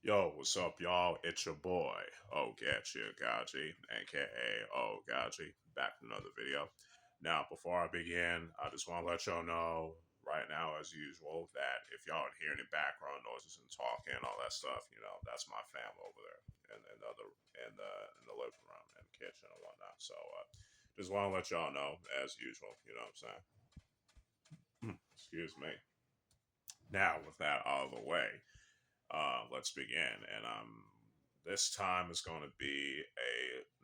Yo, what's up, y'all? It's your boy, Oaghaji, aka Oaghaji, back with another video. Now, before I begin, I just want to let y'all know right now, as usual, that if y'all hear any background noises and talking and all that stuff, that's my family over there in the other in the living room and kitchen and whatnot. So, just want to let y'all know, as usual. You know what I'm saying? Excuse me. Now, with that out of the way, let's begin. And this time is going to be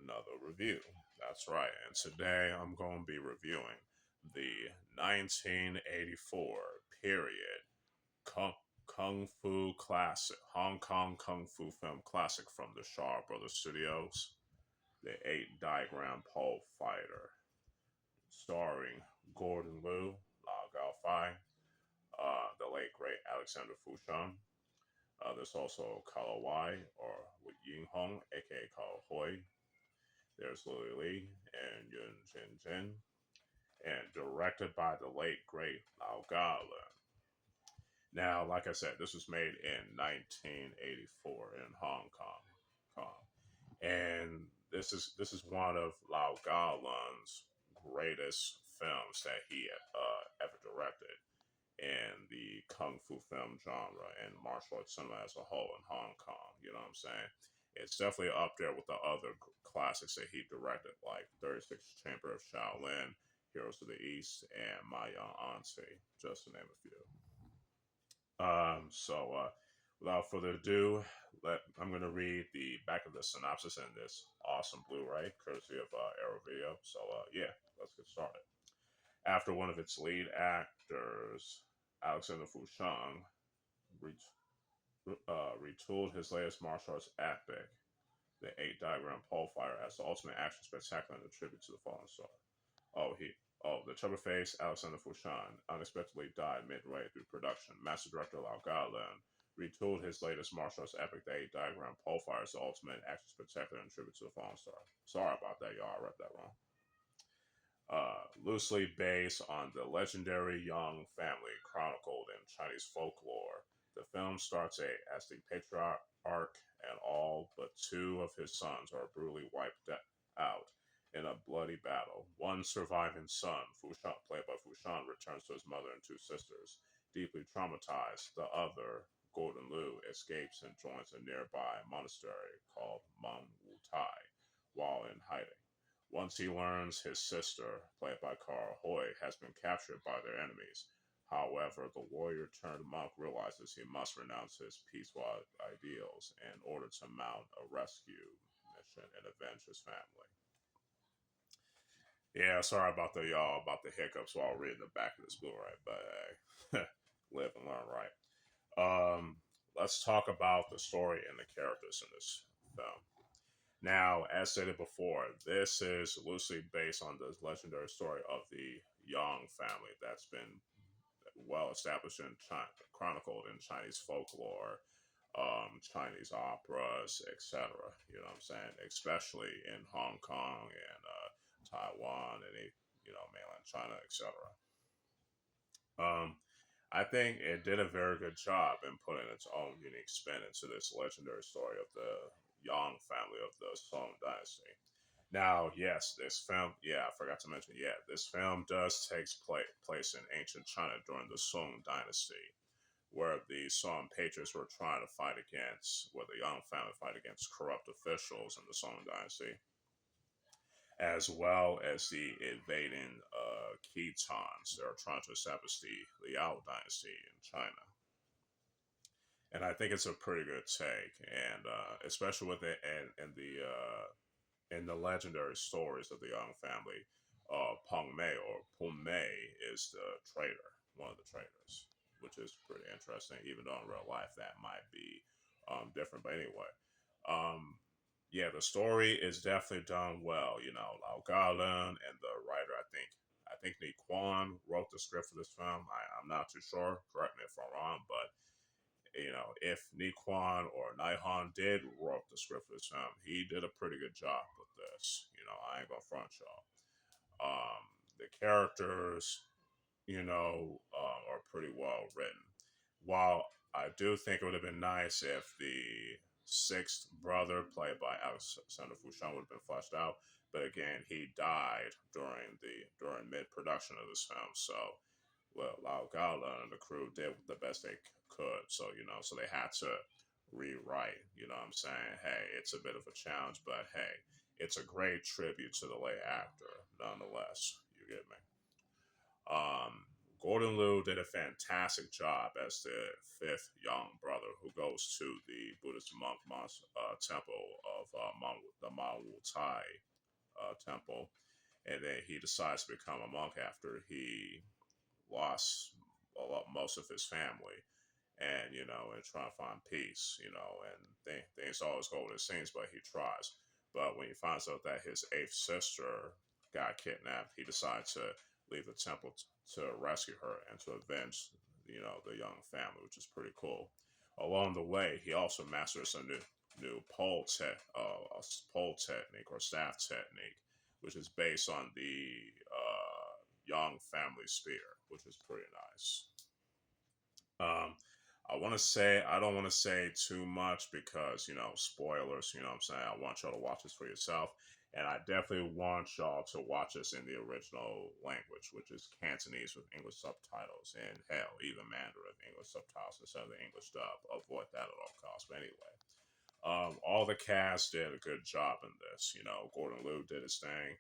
another review. That's right. And today I'm going to be reviewing the 1984 period Kung, Kung Fu classic, Hong Kong Kung Fu film classic from the Shaw Brothers Studios, The Eight Diagram Pole Fighter, starring Gordon Liu, Lau Gao Fai, the late great Alexander Fouchon. There's also Kalawai or Ying Hong, aka Kao Hoi. There's Lily Lee and Yun Jin Jin. And directed by the late great Lao Gala. Now, like I said, this was made in 1984 in Hong Kong. And this is one of Lao Galan's greatest films that he ever directed in the kung fu film genre and martial arts cinema as a whole in Hong Kong. You know what I'm saying? It's definitely up there with the other classics that he directed, like 36 Chamber of Shaolin, Heroes of the East, and My Young Auntie, just to name a few. Without further ado, I'm going to read the back of the synopsis in this awesome Blu-ray, courtesy of Arrow Video. So, yeah, let's get started. After one of its lead actors, Alexander Fouchon, retooled his latest martial arts epic, The Eight Diagram Pole Fighter, as the ultimate action spectacular and a tribute to the fallen star. The chubby-faced Alexander Fouchon unexpectedly died midway through production. Master director Lau Galen retooled his latest martial arts epic, The Eight Diagram Pole Fighter, as the ultimate action spectacular and tribute to the fallen star. Sorry about that, y'all. I read that wrong. Loosely based on the legendary Yeung family chronicled in Chinese folklore. The film starts as the patriarch and all but two of his sons are brutally wiped out in a bloody battle. One surviving son, Fushan, played by Fushan, returns to his mother and two sisters. Deeply traumatized, the other, Gordon Liu, escapes and joins a nearby monastery called Meng Wu Tai while in hiding. Once he learns his sister, played by Carl Hoy, has been captured by their enemies. However, the warrior turned monk realizes he must renounce his peaceful ideals in order to mount a rescue mission and avenge his family. Yeah, sorry about the hiccups while reading the back of this Blu-ray, but live and learn, right? Let's talk about the story and the characters in this film. Now, as stated before, this is loosely based on the legendary story of the Yang family that's been well established in China, chronicled in Chinese folklore, Chinese operas, etc. You know what I'm saying? Especially in Hong Kong and Taiwan and mainland China, etc. Um, I think it did a very good job in putting its own unique spin into this legendary story of the Yang family of the Song Dynasty. Now, yes, this film, yeah, I forgot to mention, yeah, this film does take place in ancient China during the Song Dynasty, where the Song patriots were trying to fight against, where the Yang family fight against corrupt officials in the Song Dynasty, as well as the invading Khitans that are trying to establish the Liao Dynasty in China. And I think it's a pretty good take, and especially with it and the legendary stories of the Young family. Peng Mei or Peng Mei is the traitor, one of the traitors, which is pretty interesting. Even though in real life that might be different, but anyway, um, yeah, the story is definitely done well. You know, Lau Garland and the writer, I think Ni Kwan wrote the script for this film. I'm not too sure. Correct me if I'm wrong, but if Ni Kwan or Nai Han did wrote the script for this film, he did a pretty good job with this. I ain't gonna front y'all. The characters, are pretty well written. While I do think it would have been nice if the sixth brother, played by Alexander Fouchon, would have been fleshed out. But again, he died during mid production of this film. So, well, Lau Gala and the crew did the best they could. So so they had to rewrite. You know what I'm saying? Hey, it's a bit of a challenge, but hey, it's a great tribute to the late actor, nonetheless. You get me? Um, Gordon Liu did a fantastic job as the fifth young brother who goes to the Buddhist temple of the Mawu Tai temple, and then he decides to become a monk after he lost most of his family, and and trying to find peace, and things always go what it seems, but he tries. But when he finds out that his eighth sister got kidnapped, he decides to leave the temple to rescue her and to avenge, the young family, which is pretty cool. Along the way, he also masters a new pole technique or staff technique, which is based on the young family spear, which is pretty nice. Um, I don't want to say too much because, spoilers, what I'm saying. I want y'all to watch this for yourself. And I definitely want y'all to watch this in the original language, which is Cantonese with English subtitles, and hell, even Mandarin with English subtitles instead of the English dub. Avoid that at all costs. But anyway, all the cast did a good job in this. Gordon Liu did his thing.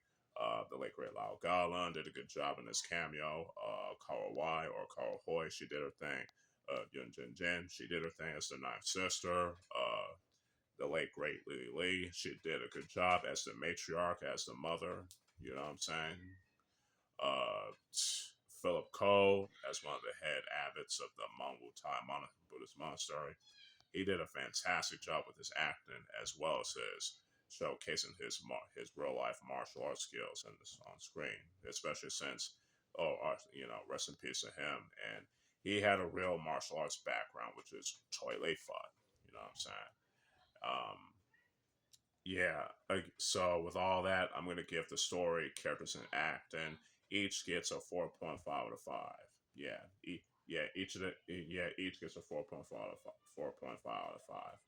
The late great Lau Garland did a good job in this cameo. Kara Wai or Kara Hoy, she did her thing. Yun Jin Jin, she did her thing as the ninth sister. The late great Lily Lee, she did a good job as the matriarch, as the mother. You know what I'm saying? Uh, Phillip Ko as one of the head abbots of the Mongol Thai Buddhist monastery. He did a fantastic job with his acting as well as his showcasing his real life martial arts skills on screen, especially since rest in peace to him. And he had a real martial arts background, which is Choi Lei Fat. You know what I'm saying? Um, yeah. So with all that, I'm gonna give the story, characters, and acting each gets a 4.5 out of 5. Yeah. Each gets a 4.5 out of 4.5 out of 5.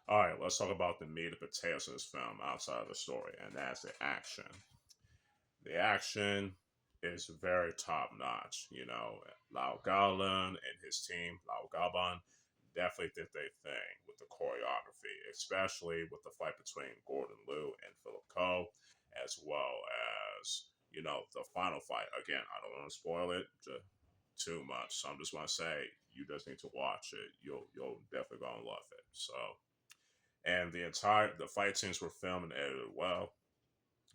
All right, let's talk about the meat and potatoes of this film outside of the story, and that's the action. The action is very top notch. Lau Galan and his team, Lau Gaban, definitely did their thing with the choreography, especially with the fight between Gordon Liu and Phillip Ko, as well as, the final fight. Again, I don't want to spoil it too much, so I'm just going to say you just need to watch it. You'll definitely gonna love it. So, and the fight scenes were filmed and edited well,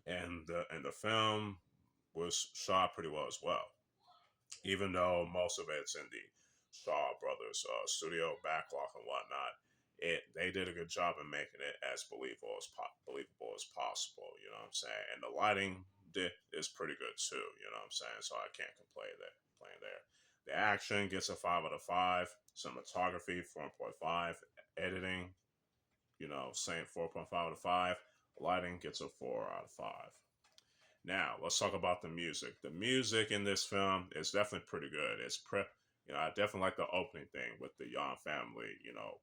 and the film was shot pretty well as well, even though most of it's in the Shaw Brothers studio backlog and whatnot. They did a good job in making it as believable as possible. You know what I'm saying? And the lighting is pretty good too. You know what I'm saying? So I can't complain there. The action gets a 5 out of 5. Cinematography 4.5. Editing, same 4.5 out of 5. Lighting gets a 4 out of 5. Now, let's talk about the music. The music in this film is definitely pretty good. I definitely like the opening thing with the Yang family,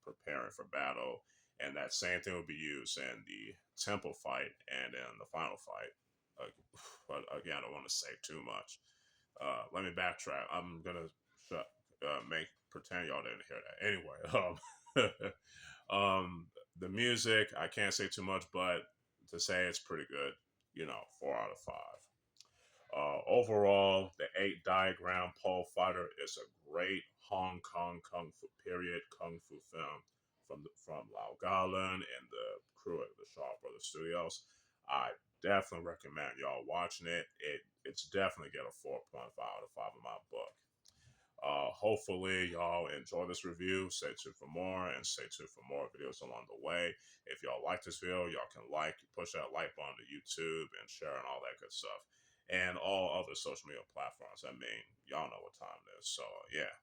preparing for battle. And that same thing will be used in the temple fight and in the final fight. But again, I don't want to say too much. Let me backtrack. I'm going to pretend y'all didn't hear that. Anyway, the music, I can't say too much, but to say it's pretty good, 4 out of 5. Overall, the 8 diagram pole fighter is a great Hong Kong kung fu film from Lau Garland and the crew at the Shaw Brothers Studios. I definitely recommend y'all watching it. It's definitely get a 4.5 out of 5 in my book. Hopefully y'all enjoy this review. Stay tuned for more, and stay tuned for more videos along the way. If y'all like this video, y'all can push that like button to YouTube and share and all that good stuff, and all other social media platforms. I mean, y'all know what time it is. So yeah,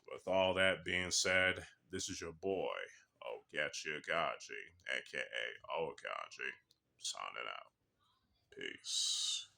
with all that being said, this is your boy Oaghaji, aka Oaghaji, signing out. Peace.